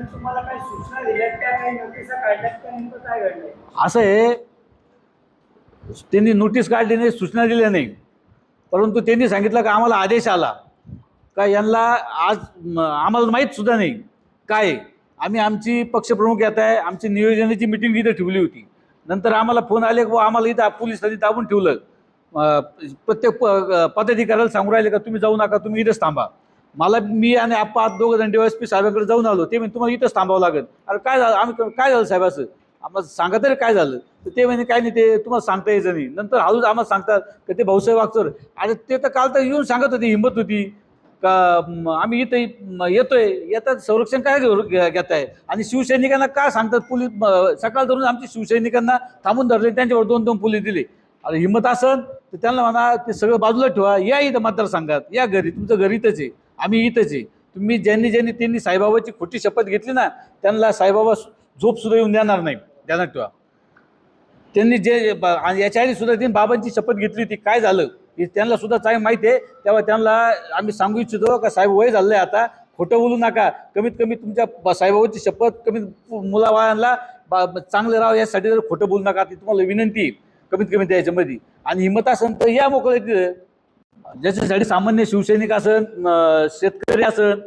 तुम्हाला काही सूचना दिल्यात का, काही नोटिसा काढल्यात का, नेमकं काय घडलंय? असं आहे, त्यांनी नोटीस काढली नाही, सूचना दिल्या नाही, परंतु त्यांनी सांगितलं की आम्हाला आदेश आला का यांना आज आम्हाला माहीत सुद्धा नाही काय. आम्ही आमची पक्षप्रमुख येत आहे, आमची नियोजनाची मिटिंग इथं ठेवली होती. नंतर आम्हाला फोन आले की आम्हाला इथं पोलिसांनी दाबून ठेवलं. प्रत्येक पदाधिकाऱ्याला सांगून राहिले का तुम्ही जाऊ नका, तुम्ही इथंच थांबा. मी आणि आप्पा दोघं जण DYSP साहेबांकडे जाऊन आलो. ते म्हणजे तुम्हाला इथंच थांबावं लागेल. अरे काय झालं, आम्ही काय झालं साहेब असं आम्हाला सांगा तरी काय झालं. तर ते म्हणजे काय नाही, ते तुम्हाला सांगता यायचं नाही. नंतर हळूच आम्हाला सांगतात की ते भाऊसाहेब वागचोर. आणि ते तर काल तर येऊन सांगत होते, हिंमत होती का आम्ही इथं येतोय, येतात संरक्षण काय घेत आहे. आणि शिवसैनिकांना काय सांगतात पोलीस, सकाळ धरून आमच्या शिवसैनिकांना थांबून धरले, त्यांच्यावर 2-2 पोलीस दिले. अरे हिंमत असेल तर त्यांना म्हणा ते सगळं बाजूला ठेवा, या इथं मतदारसंघात या, घरी तुमचं घर इथंच आहे, आम्ही इथंच आहे. तुम्ही त्यांनी साईबाबाची खोटी शपथ घेतली ना, त्यांना साईबाबा झोप सुद्धा येऊन देणार नाही, ध्यानात ठेवा. त्यांनी याच्या आधी सुद्धा त्यांनी बाबांची शपथ घेतली होती. काय झालं हे त्यांना सुद्धा चांगलं माहिती आहे. तेव्हा त्यांना आम्ही सांगू इच्छितो का साहेब वय झालंय आता, खोटं बोलू नका. कमीत कमी तुमच्या साईबाबाची शपथ, कमीत मुलाबाळांना चांगलं राहावं यासाठी जर खोटं बोलू नका, ती तुम्हाला विनंती आहे कमीत कमी त्याच्यामध्ये. आणि हिंमत असेल तर या मोकळे, ज्याच्यासाठी सामान्य शिवसैनिक असन, शेतकरी असन,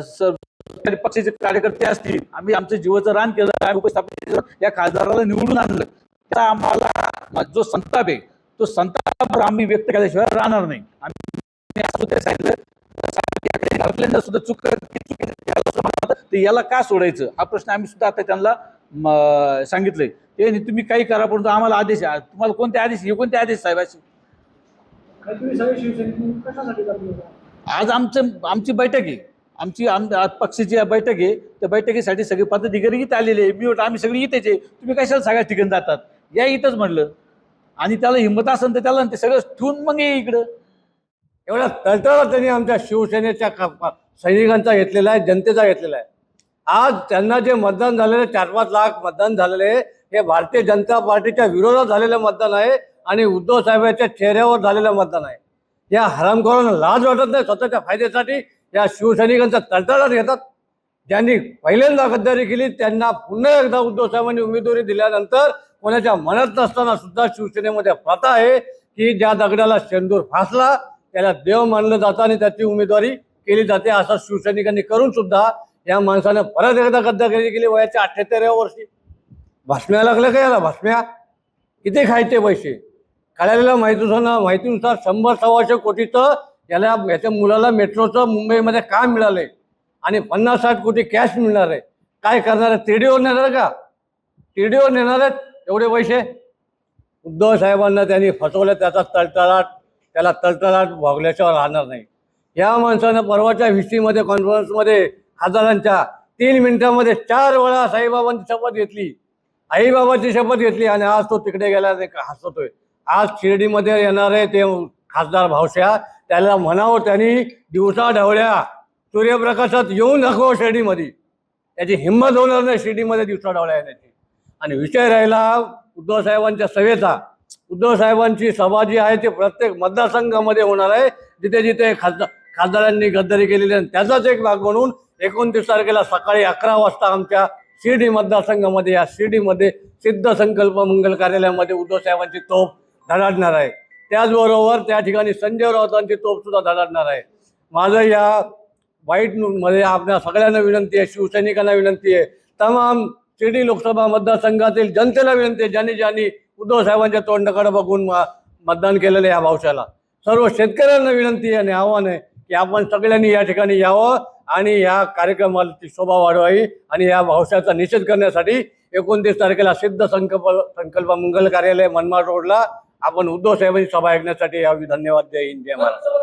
सरकारी पक्षाचे कार्यकर्ते असतील, आम्ही आमचं जीवाचं रान केलं, आम्ही उपस्थापित केलं, या खासदाराला निवडून आणलं. त्या आम्हाला जो संताप आहे तो संताप आम्ही व्यक्त केल्याशिवाय राहणार नाही. आम्ही सांगितलं सुद्धा चूक याला का सोडायचं हा प्रश्न आम्ही सुद्धा आता त्यांना सांगितलंय. ते तुम्ही काही करा, परंतु आम्हाला आदेश आहे. तुम्हाला कोणते आदेश, हे कोणते आदेश साहेबाचे? तुम्ही सगळे शिवसैनिक कशासाठी करतो? आज आमची बैठक आहे, आज पक्षाची बैठक आहे. त्या बैठकीसाठी सगळे पदाधिकारी इथे आलेले आहे. मी म्हटलं आम्ही सगळे इथेच आहे, तुम्ही कशाला सगळ्या ठिकाणी जातात, या इथंच म्हणलं. आणि त्याला हिंमत असेल तर त्याला ते सगळं ठेवून मग ये इकडं. एवढा तळतळा त्यांनी आमच्या शिवसेनेच्या सैनिकांचा घेतलेला आहे, जनतेचा घेतलेला आहे. आज त्यांना जे मतदान झालेलं 4-5 लाख मतदान झालेले हे भारतीय जनता पार्टीच्या विरोधात झालेलं मतदान आहे आणि उद्धव साहेबांच्या चेहऱ्यावर झालेलं मतदान आहे. या हरामखोरांना लाज वाटत नाही, स्वतःच्या फायद्यासाठी या शिवसैनिकांचा तळतळाट घेतात. ज्यांनी पहिल्यांदा गद्दारी केली त्यांना पुन्हा एकदा उद्धव साहेबांनी उमेदवारी दिल्यानंतर कोणाच्या मनात नसताना सुद्धा शिवसेनेमध्ये प्रथा आहे की ज्या दगडाला शेंदूर फासला त्याला देव मानलं जातं आणि त्याची उमेदवारी केली जाते. असं शिवसैनिकांनी करून सुद्धा या माणसानं परत एकदा गद्दारी केली वयाच्या 78व्या वर्षी. भाषम्या लागलं का याला? भाषम्या किती खायचे पैसे काढायला माहितीनुसार 100-125 कोटीचं याच्या मुलाला मेट्रोचं मुंबईमध्ये काम मिळालंय आणि 50-60 कोटी कॅश मिळणार आहे. काय करणार आहे? TDO नेणार का? TDO नेणार आहेत एवढे पैसे? उद्धव साहेबांना त्यांनी फसवलं, त्याला तळतळाट भोगल्याशिवाय राहणार नाही. या माणसानं परवाच्या हिस्ट्रीमध्ये कॉन्फरन्समध्ये खासदारांच्या 3 मिनिटांमध्ये 4 वेळा साईबाबांची शपथ घेतली, आईबाबाची शपथ घेतली आणि आज तो तिकडे गेला हसतोय. आज शिर्डीमध्ये येणार आहे ते खासदार भावश्या, त्याला म्हणावं त्यांनी दिवसा ढवळ्या सूर्यप्रकाशात येऊन दाखवा शिर्डीमध्ये. त्याची हिंमत होणार नाही शिर्डीमध्ये दिवसा ढवळ्या येण्याची. आणि विषय राहिला उद्धव साहेबांच्या सभेचा. उद्धव साहेबांची सभा जी आहे ती प्रत्येक मतदारसंघामध्ये होणार आहे जिथे जिथे खासदारांनी गद्दारी केलेली आहे. त्याचाच एक भाग म्हणून 29 तारखेला सकाळी 11 वाजता आमच्या शिर्डी मतदारसंघामध्ये, या शिर्डीमध्ये सिद्ध संकल्प मंगल कार्यालयामध्ये उद्धव साहेबांची तोफ धडाडणार आहे. त्याचबरोबर त्या ठिकाणी संजय राऊतांची तोफ सुद्धा धडाडणार आहे. माझं या वाईट मध्ये आपल्या सगळ्यांना विनंती आहे, शिवसैनिकांना विनंती आहे, तमाम शिर्डी लोकसभा मतदारसंघातील जनतेला विनंती आहे, ज्यांनी उद्धव साहेबांच्या तोंडाकडे बघून मतदान केलेलं या भावशाला. सर्व शेतकऱ्यांना विनंती आहे आणि आव्हान आहे की आपण सगळ्यांनी या ठिकाणी यावं आणि या कार्यक्रमाची शोभा वाढवावी आणि या भावशाचा निषेध करण्यासाठी 29 तारखेला सिद्ध संकल्प मंगल कार्यालय मनमाड रोडला आपण उद्धव साहेबांची सभा ऐकण्यासाठी यावी. धन्यवाद. जय हिंद, जय महाराष्ट्र.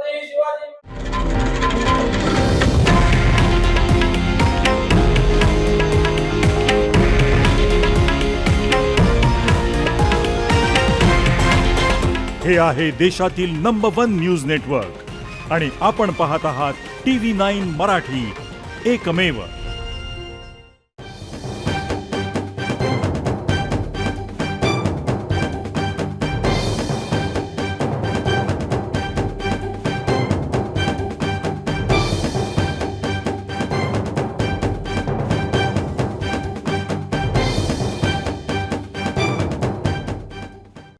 हे आहे देशातील नंबर 1 न्यूज नेटवर्क आणि आपण पाहत आहात TV9 मराठी, एकमेव.